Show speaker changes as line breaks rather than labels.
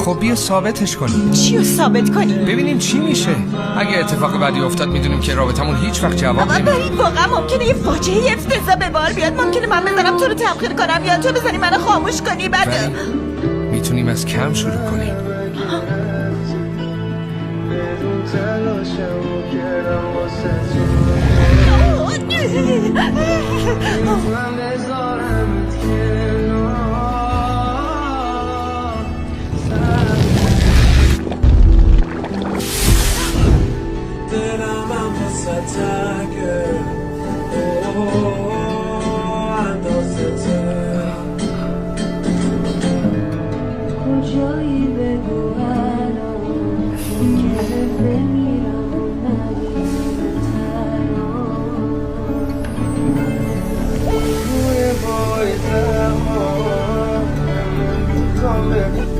خب بیا ثابتش کنیم.
چیو ثابت کنیم؟
ببینیم چی میشه. اگه اتفاق بعدی افتاد میدونیم که رابطمون هیچ وقت جواب نمیده.
اما واقعا ممکنه یه فاجعه افتضاح به بار بیاد. ممکنه من بزنم تو رو تبخیر کنم یا تو بزنی منو خاموش کنی. بعد
میتونیم از کم شروع کنیم.
کجایی بگو الان که